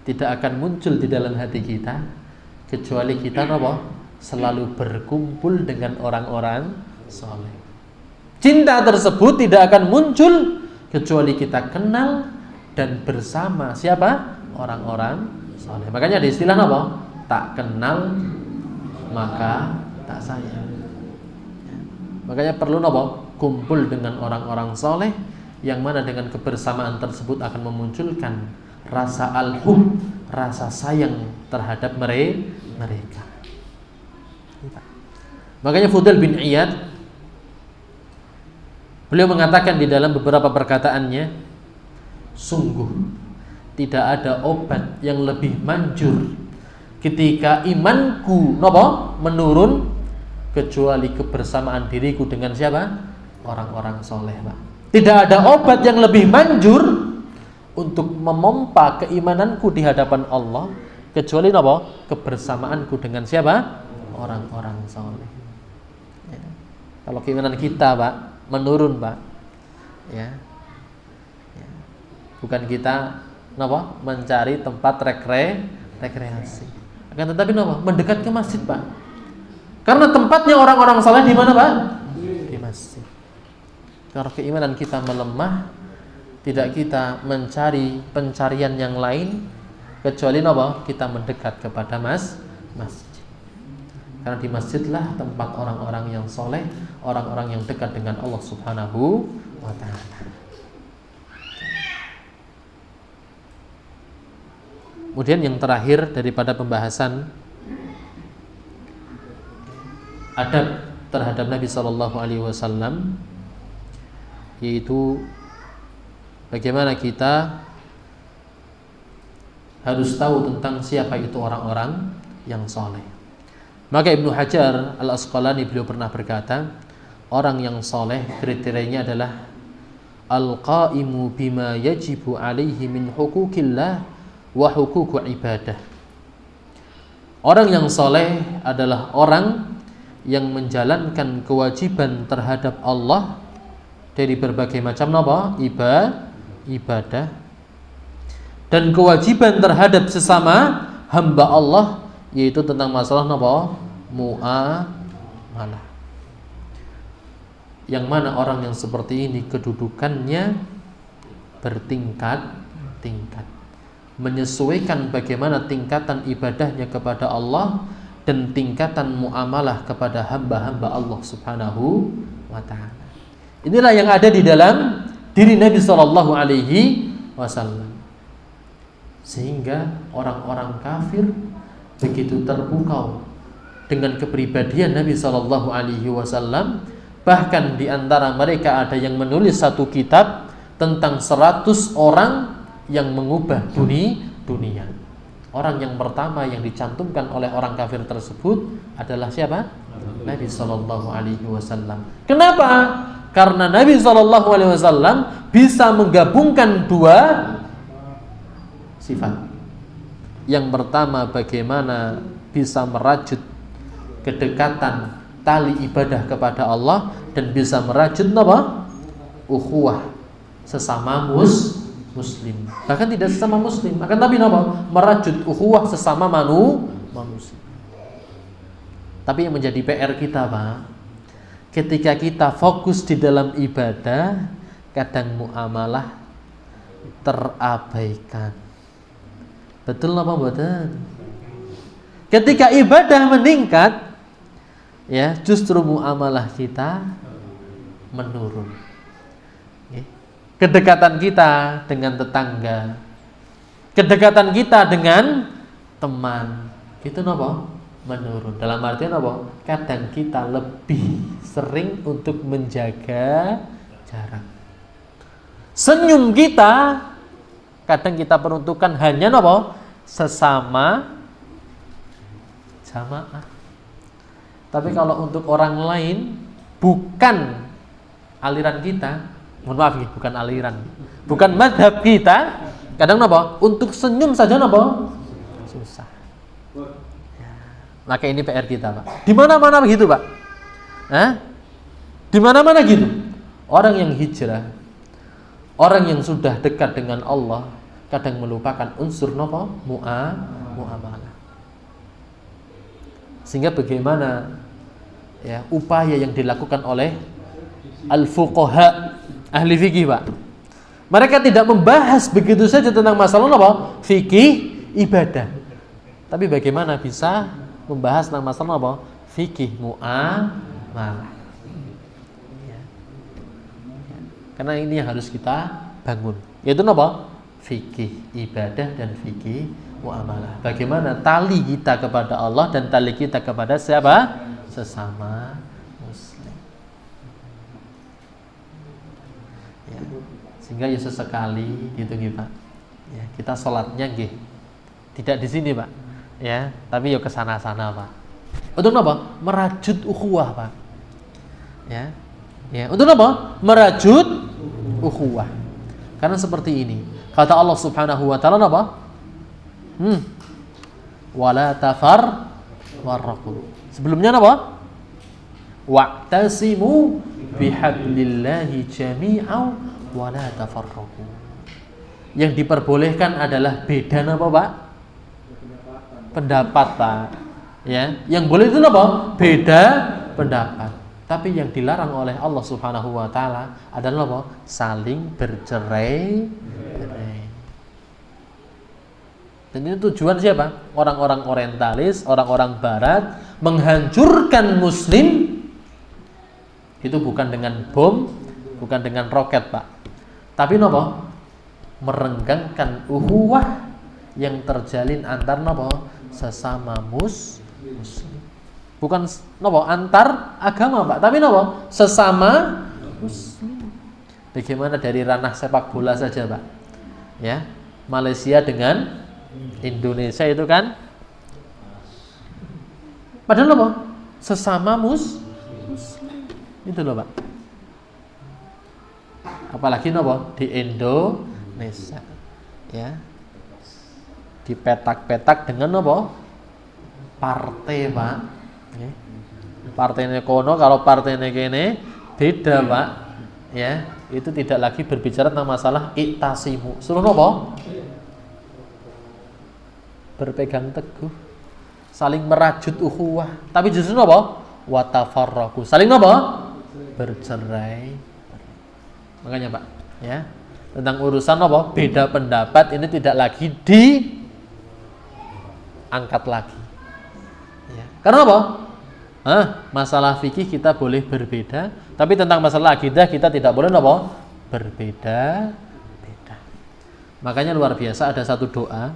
A: tidak akan muncul di dalam hati kita kecuali kita selalu berkumpul dengan orang-orang soleh. Cinta tersebut tidak akan muncul kecuali kita kenal dan bersama siapa? Orang-orang soleh. Makanya ada istilah tak kenal maka tak sayang. Makanya perlu kumpul dengan orang-orang soleh, yang mana dengan kebersamaan tersebut akan memunculkan rasa al-hub, rasa sayang terhadap mereka. Makanya Fudail bin Iyad, beliau mengatakan di dalam beberapa perkataannya, sungguh tidak ada obat yang lebih manjur ketika imanku menurun kecuali kebersamaan diriku dengan siapa? Orang-orang soleh, Pak. Tidak ada obat yang lebih manjur untuk memompa keimananku di hadapan Allah kecuali kebersamaanku dengan siapa? Orang-orang soleh. Ya. Kalau keimanan kita, Pak, menurun, Pak, ya. Bukan kita mencari tempat rekreasi, akan tetapi mendekat ke masjid, Pak. Karena tempatnya orang-orang saleh di mana, Pak? Di masjid. Kalau keimanan kita melemah, tidak kita mencari pencarian yang lain kecuali apa? Kita mendekat kepada masjid. Karena di masjidlah tempat orang-orang yang soleh, orang-orang yang dekat dengan Allah Subhanahu wa ta'ala. Kemudian yang terakhir daripada pembahasan adab terhadap Nabi Sallallahu Alaihi Wasallam, yaitu bagaimana kita harus tahu tentang siapa itu orang-orang yang soleh. Maka Ibnu Hajar Al-Asqalani beliau pernah berkata, orang yang soleh kriterianya adalah al-qaimu bima yajibu alaihi min hukukillah wa hukuku ibadah. Orang yang soleh adalah orang yang menjalankan kewajiban terhadap Allah dari berbagai macam ibadah, dan kewajiban terhadap sesama hamba Allah, yaitu tentang masalah muamalah. Yang mana orang yang seperti ini kedudukannya bertingkat-tingkat, menyesuaikan bagaimana tingkatan ibadahnya kepada Allah dan tingkatan muamalah kepada hamba-hamba Allah Subhanahu wa ta'ala. Inilah yang ada di dalam diri Nabi Sallallahu Alaihi Wasallam. Sehingga orang-orang kafir begitu terpukau dengan kepribadian Nabi Sallallahu Alaihi Wasallam. Bahkan di antara mereka ada yang menulis satu kitab tentang 100 orang yang mengubah dunia. Orang yang pertama yang dicantumkan oleh orang kafir tersebut adalah siapa? Nabi Sallallahu Alaihi Wasallam. Kenapa? Karena Nabi Sallallahu Alaihi Wasallam bisa menggabungkan dua sifat. Yang pertama, bagaimana bisa merajut kedekatan tali ibadah kepada Allah, dan bisa merajut ukhuwah sesama muslim. Bahkan tidak sesama muslim, akan tapi merajut ukhuwah sesama manusia. Tapi yang menjadi PR kita, Pak, ketika kita fokus di dalam ibadah, kadang muamalah terabaikan. Betul apa betul? Ketika ibadah meningkat, ya, justru muamalah kita menurun. Kedekatan kita dengan tetangga, kedekatan kita dengan teman, itu menurun. Dalam artian kadang kita lebih sering untuk menjaga jarak. Senyum kita kadang kita peruntukkan hanya sesama jamaah. Tapi kalau untuk orang lain bukan aliran kita, mohon maaf ya, bukan aliran, bukan mazhab kita, kadang untuk senyum saja susah. Ya. Maka ini PR kita, Pak. Di mana-mana begitu, Pak. Di mana-mana gitu. Orang yang hijrah, orang yang sudah dekat dengan Allah, kadang melupakan unsur muamalah. Sehingga bagaimana ya upaya yang dilakukan oleh al-fuqaha, ahli fikih, Pak. Mereka tidak membahas begitu saja tentang masalah fikih ibadah. Tapi bagaimana bisa membahas tentang masalah fikih muamalah. Ya. Karena ini yang harus kita bangun, yaitu fikih ibadah dan fikih muamalah. Bagaimana tali kita kepada Allah dan tali kita kepada siapa? Sesama muslim. Ya. Sehingga ya sesekali gitu Pak. Ya, kita sholatnya tidak di sini, Pak. Ya, tapi ke sana-sana, Pak. Untuk merajut ukhuwah, Pak. Ya. Ya, untuk merajut ukhuwah. Karena seperti ini. Kata Allah Subhanahu wa taala wala tafarraqu. Sebelumnya wa'tasimu bihablillahi jami'an wala tafarraqu. Yang diperbolehkan adalah beda Pak? Pendapat, Pak. Ya, yang boleh itu beda pendapat. Tapi yang dilarang oleh Allah Subhanahu wa taala adalah apa? Saling bercerai-berai. Dan ini tujuan siapa? Orang-orang orientalis, orang-orang barat menghancurkan muslim itu bukan dengan bom, bukan dengan roket, Pak. Tapi apa? Merenggangkan ukhuwah yang terjalin antar sesama muslim. Bukan antar agama, Pak, tapi sesama muslim. Bagaimana dari ranah sepak bola saja, Pak? Ya, Malaysia dengan Indonesia itu kan padahal sesama muslim. Itu loh, Pak. Apalagi di Indonesia. Ya. Dipetak-petak dengan partai, Pak. Okay. Partainya kono, kalau partainya kene beda, Pak. Ya, itu tidak lagi berbicara tentang masalah iktasimu. Suruh berpegang teguh, saling merajut ukhuwah. Tapi justru watafarraqu, saling bercerai. Makanya, Pak, ya, tentang urusan beda pendapat ini tidak lagi diangkat lagi. Ya. Karena masalah fikih kita boleh berbeda, tapi tentang masalah akidah kita tidak boleh berbeda-beda. Makanya luar biasa ada satu doa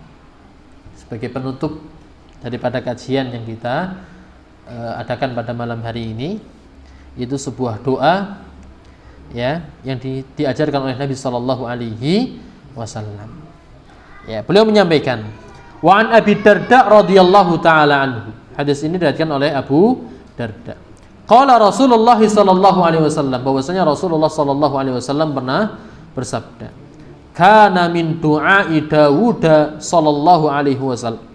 A: sebagai penutup daripada kajian yang kita adakan pada malam hari ini. Itu sebuah doa ya yang diajarkan oleh Nabi sallallahu alaihi wasallam. Ya, beliau menyampaikan, wa an Abi Darda radhiyallahu taala anhu. Hadis ini diriwayatkan oleh Abu Darda. Qala Rasulullah sallallahu alaihi wasallam, bahwasanya Rasulullah sallallahu alaihi wasallam pernah bersabda, kana min du'ai Dawud sallallahu alaihi wasallam,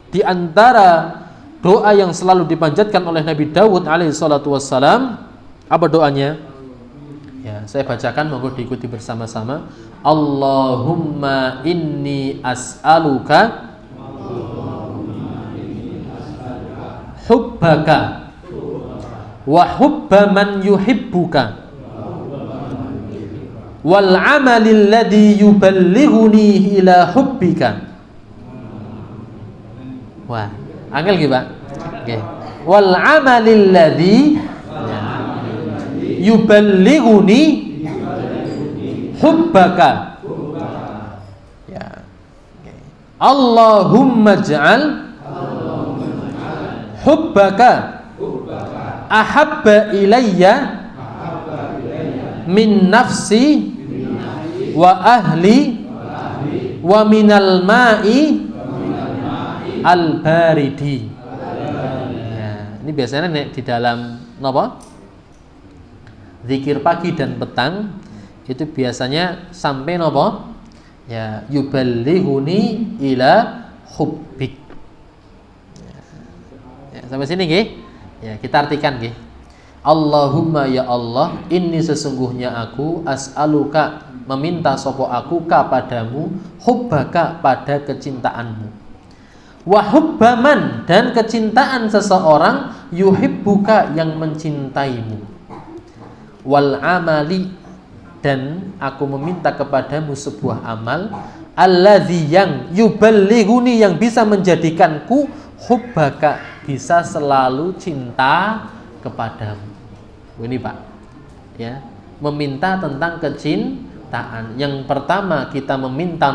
A: di antara doa yang selalu dipanjatkan oleh Nabi Dawud alaihi salatu wassalam, apa doanya? Ya, saya bacakan, monggo diikuti bersama-sama. Allahumma inni as'aluka hubbaka wa hubba man yuhibbuka wal amalil ladzi yuballighuni ila hubbika. Wah, angel nggih, Pak? Nggih. Wal amalil ladzi yuballighuni hubbaka. Ya. Okay. Allahumma ij'al hubbaka ahabba ilayya min nafsi wa ahli wa minal ma'i al-baridi. Ya, ini biasanya di dalam zikir pagi dan petang itu biasanya sampai ya yuballighuni ila hubbik. Ya, sampai sini nggih. Ya, kita artikan nggih. Allahumma ya Allah, inni sesungguhnya aku as'aluka meminta sapa aku kepadamu hubbaka pada kecintaanmu. Wa hubbaman dan kecintaan seseorang yuhibbuka yang mencintaimu. Wal amali dan aku meminta kepadamu sebuah amal alladzi yang yuballighuni yang bisa menjadikanku hubbaka bisa selalu cinta kepadamu. Ini, Pak, ya, meminta tentang kecintaan. Yang pertama kita meminta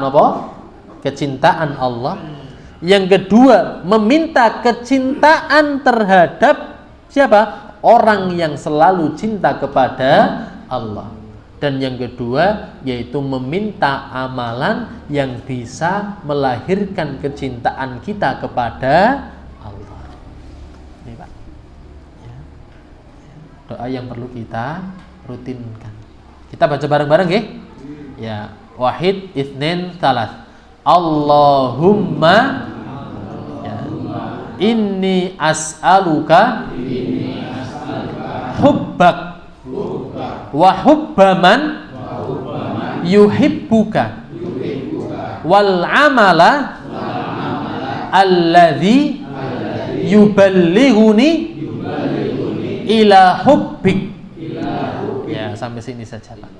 A: kecintaan Allah. Yang kedua meminta kecintaan terhadap siapa? Orang yang selalu cinta kepada Allah. Dan yang kedua yaitu meminta amalan yang bisa melahirkan kecintaan kita kepada Allah. Ini, Pak, ya. Doa yang perlu kita rutinkan. Kita baca bareng-bareng nggih? Ya, wahid, itsnain, tsalas. Allahumma ya, inni as'aluka hubbak wa hubbaman yuhibbuka wal amala alladzi yuballighuni ila hubbik. Ya, sampai sini saja Pak.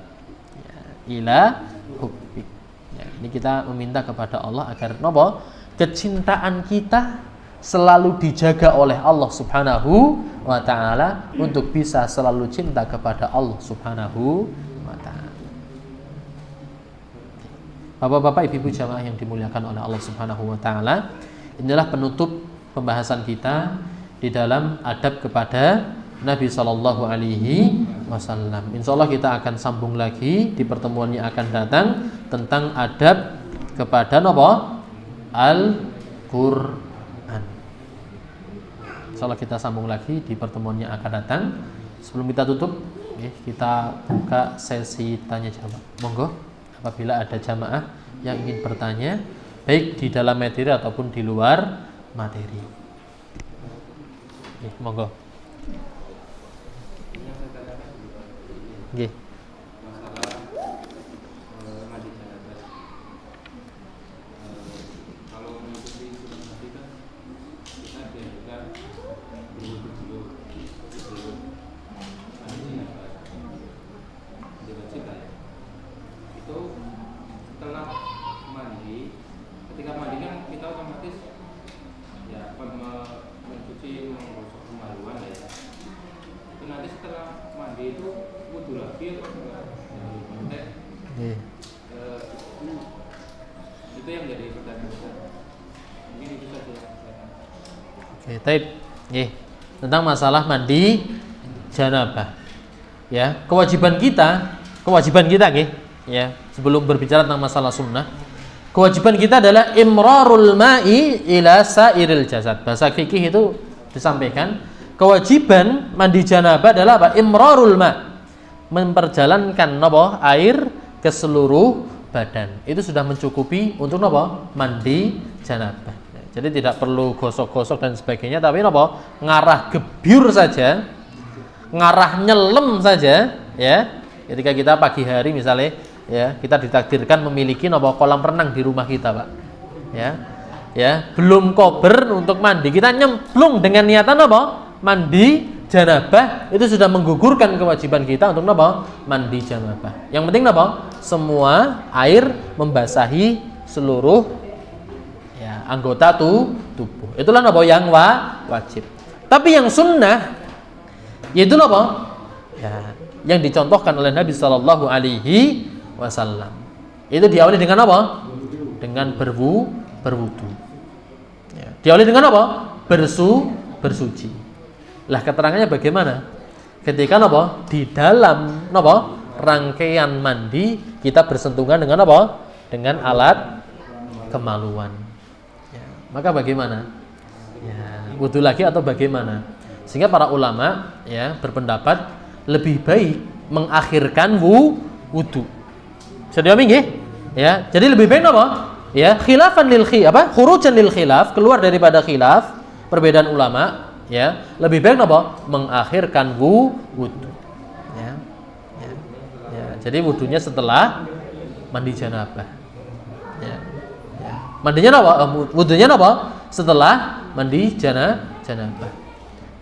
A: Ya, ila hubbik. Ya, ini kita meminta kepada Allah agar napa? Kecintaan kita selalu dijaga oleh Allah Subhanahu wa ta'ala untuk bisa selalu cinta kepada Allah Subhanahu wa ta'ala. Bapak-bapak, ibu-ibu jamaah yang dimuliakan oleh Allah Subhanahu wa ta'ala, inilah penutup pembahasan kita di dalam adab kepada Nabi sallallahu alaihi wasallam. Insyaallah kita akan sambung lagi di pertemuan yang akan datang tentang adab kepada napa? Al-Qur'an. Insyaallah kita sambung lagi di pertemuan yang akan datang. Sebelum kita tutup, kita buka sesi tanya jawab. Monggo, apabila ada jamaah yang ingin bertanya, baik di dalam materi ataupun di luar materi. Monggo. Nggih.
B: Itu yang jadi pertanyaan besar. Mungkin itu saja.
A: Oke, taib. Tentang masalah mandi janabah. Ya, kewajiban kita nggih, ya, sebelum berbicara tentang masalah sunnah, kewajiban kita adalah imrarul ma'i ila sairil jasad. Bahasa fikih itu disampaikan, kewajiban mandi janabah adalah apa? Imrarul ma', memperjalankan napa? Air ke seluruh badan. Itu sudah mencukupi untuk napa? Mandi janabah. Jadi tidak perlu gosok-gosok dan sebagainya, tapi napa? Ngarah gebyur saja, ngarah nyelem saja, ya. Ketika kita pagi hari misalnya, ya, kita ditakdirkan memiliki napa? Kolam renang di rumah kita, Pak. Ya, belum kober untuk mandi, kita nyemplung dengan niatan apa? Mandi janabah, itu sudah menggugurkan kewajiban kita untuk apa? Mandi janabah. Yang penting apa? Semua air membasahi seluruh anggota tubuh. Itulah apa yang wajib. Tapi yang sunnah yaitu apa? Ya, yang dicontohkan oleh Nabi sallallahu alaihi wasallam. Itu diawali dengan apa? Dengan berwudu. Ya, diawali dengan apa? Bersuci. Lah keterangannya bagaimana? Ketika apa? Di dalam apa? Rangkaian mandi kita bersentuhan dengan apa? Dengan alat kemaluan. Maka bagaimana? Ya, wudu lagi atau bagaimana? Sehingga para ulama ya berpendapat lebih baik mengakhirkan wudu. Sudah nggih? Ya, jadi lebih baik apa? Ya, khilafan lil khilaf, khurujan lil khilaf, keluar daripada khilaf, perbedaan ulama, ya. Lebih baik apa? Mengakhirkan wudu. Ya. Jadi wudunya setelah mandi janabah. Mandinya apa? Wudunya apa? Setelah mandi janabah.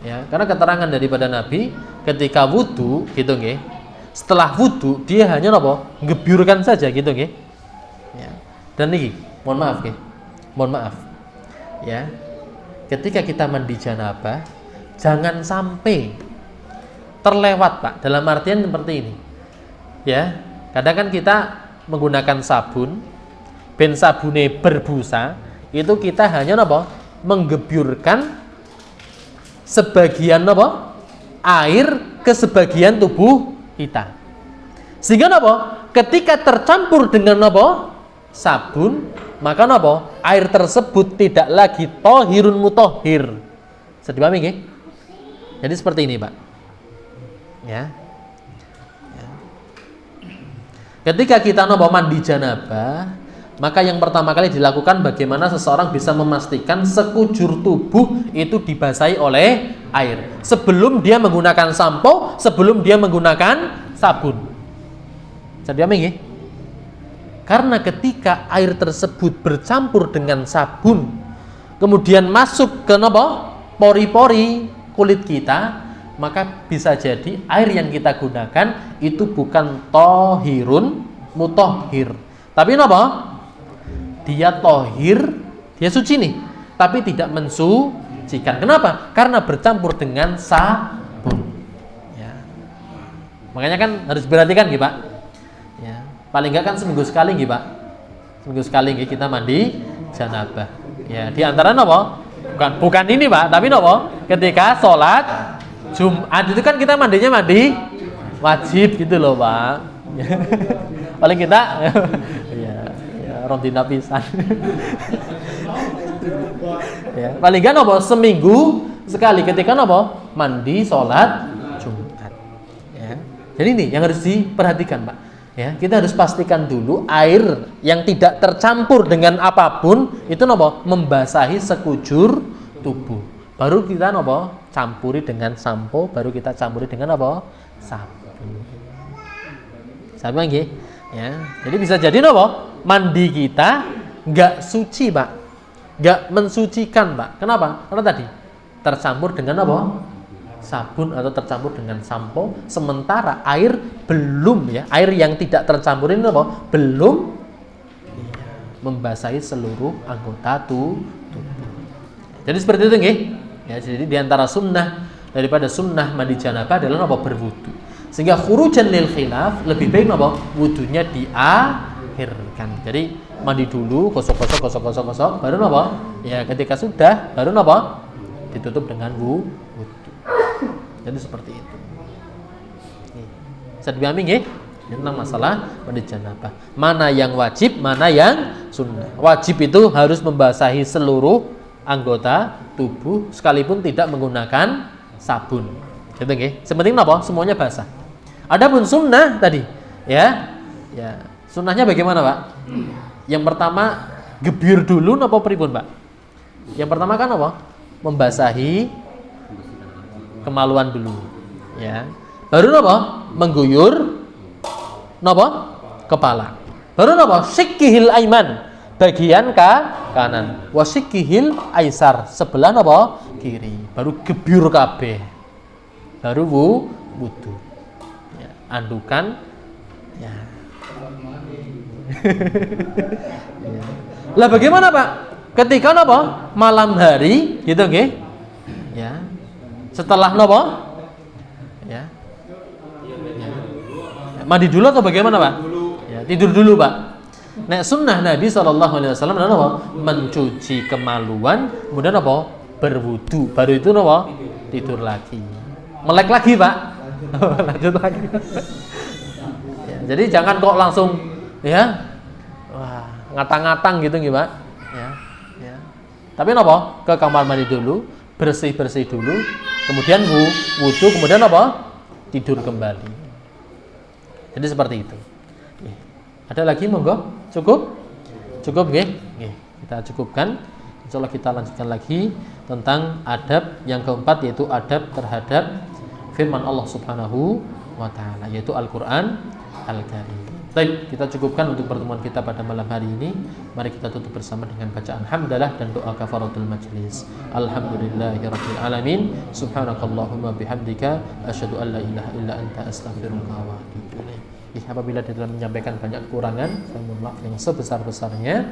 A: Ya, karena keterangan daripada Nabi ketika wudu gitu nggih. Setelah wudu dia hanya apa? Ngebyurkan saja gitu nggih. Ya. Dan niki, mohon maaf nggih. Mohon maaf. Ya. Ketika kita mandi janabah, jangan sampai terlewat, Pak. Dalam artian seperti ini. Ya. Kadang kan kita menggunakan sabun, ben sabune berbusa, itu kita hanya apa? Menggebyurkan sebagian apa? Air ke sebagian tubuh kita. Sehingga apa? Ketika tercampur dengan apa? Sabun, maka apa? Air tersebut tidak lagi thahirun mutahhir. Bisa dipahami nggih? Jadi seperti ini, Pak. Ya. Ketika kita mandi janabah, maka yang pertama kali dilakukan bagaimana seseorang bisa memastikan sekujur tubuh itu dibasahi oleh air sebelum dia menggunakan sampo, sebelum dia menggunakan sabun. Jadi apa ini? Karena ketika air tersebut bercampur dengan sabun, kemudian masuk ke pori-pori kulit kita, maka bisa jadi air yang kita gunakan itu bukan tohirun mutohir, tapi apa? Dia tohir, dia suci nih, tapi tidak mensucikan. Kenapa? Karena bercampur dengan sabun. Ya. Makanya kan harus diperhatikan, gitu Pak. Ya. Paling enggak kan seminggu sekali, gitu Pak. Seminggu sekali gitu, kita mandi janabah. Ya, di antara apa? Bukan ini Pak, tapi apa? Ketika sholat Jumat itu kan kita mandinya mandi wajib gitu loh Pak. Paling kita ya rodina pisan. Ya, paling kan apa? Seminggu sekali ketika apa? Mandi sholat Jumat. Ya. Jadi ini yang harus diperhatikan Pak. Ya, kita harus pastikan dulu air yang tidak tercampur dengan apapun itu apa? Membasahi sekujur tubuh. Baru kita apa? Campuri dengan sampo, baru kita campuri dengan apa? Sabun. Sabun nggih. Ya. Jadi bisa jadi apa? Mandi kita enggak suci, Pak. Enggak mensucikan, Pak. Kenapa? Karena tadi tercampur dengan apa? Sabun atau tercampur dengan sampo, sementara air belum ya. Air yang tidak tercampur ini apa? Belum membasahi seluruh anggota tubuh. Jadi seperti itu nggih. Ya, jadi di antara sunnah daripada sunnah mandi janabah adalah apa? Berwudu. Sehingga khurujan lil khilaf lebih baik apa? Wudunya diakhirkan. Jadi mandi dulu, gosok, baru apa? Ya, ketika sudah baru apa? Ditutup dengan wudu. Jadi seperti itu. Bisa dipahami nggih? Tentang masalah mandi janabah. Mana yang wajib, mana yang sunnah. Wajib itu harus membasahi seluruh anggota tubuh sekalipun tidak menggunakan sabun. Gitu nggih. Sepenting apa? Semuanya basah. Adapun sunnah tadi, ya. Ya, sunnahnya bagaimana, Pak? Yang pertama gebyur dulu napa pripun, Pak? Yang pertama kan apa? Membasahi kemaluan dulu, ya. Baru apa? Mengguyur napa? Kepala. Baru napa? Sikihil aiman, bagian kanan. Wasikihil aisar, sebelah napa? Kiri. Baru gebyur kabeh. Baru wudu. Ya, andukan ya. Ya. Lah bagaimana, Pak? Ketika napa? Malam hari, gitu nggih? Ya. Setelah napa? Ya. Ya. Mandi dulu atau bagaimana, Pak? Ya, tidur dulu, Pak. Nek sunnah Nabi SAW adalah apa? Mencuci kemaluan, kemudian apa? Berwudu. Baru itu apa? Tidur lagi. Melek lagi, Pak. Lanjut lagi. Ya, jadi jangan kok langsung ya. Wah, ngatang-ngatang gitu nggih, Pak. Ya, ya. Tapi apa? Ke kamar mandi dulu, bersih-bersih dulu, kemudian wudu, kemudian apa? Tidur kembali. Jadi seperti itu. Ada lagi monggo? Cukup? Cukup nggih? Nggih, kita cukupkan. Insyaallah kita lanjutkan lagi tentang adab yang keempat, yaitu adab terhadap firman Allah Subhanahu wa taala, yaitu Al-Qur'an Al-Karim. Baik, kita cukupkan untuk pertemuan kita pada malam hari ini. Mari kita tutup bersama dengan bacaan hamdalah dan doa kafaratul majlis. Alhamdulillahirabbil alamin. Subhanakallahumma bihamdika asyhadu an la ilaha illa anta astaghfiruka wa atubu ilaik. Apabila di dalam menyampaikan banyak kekurangan, saya mohon maaf yang sebesar-besarnya.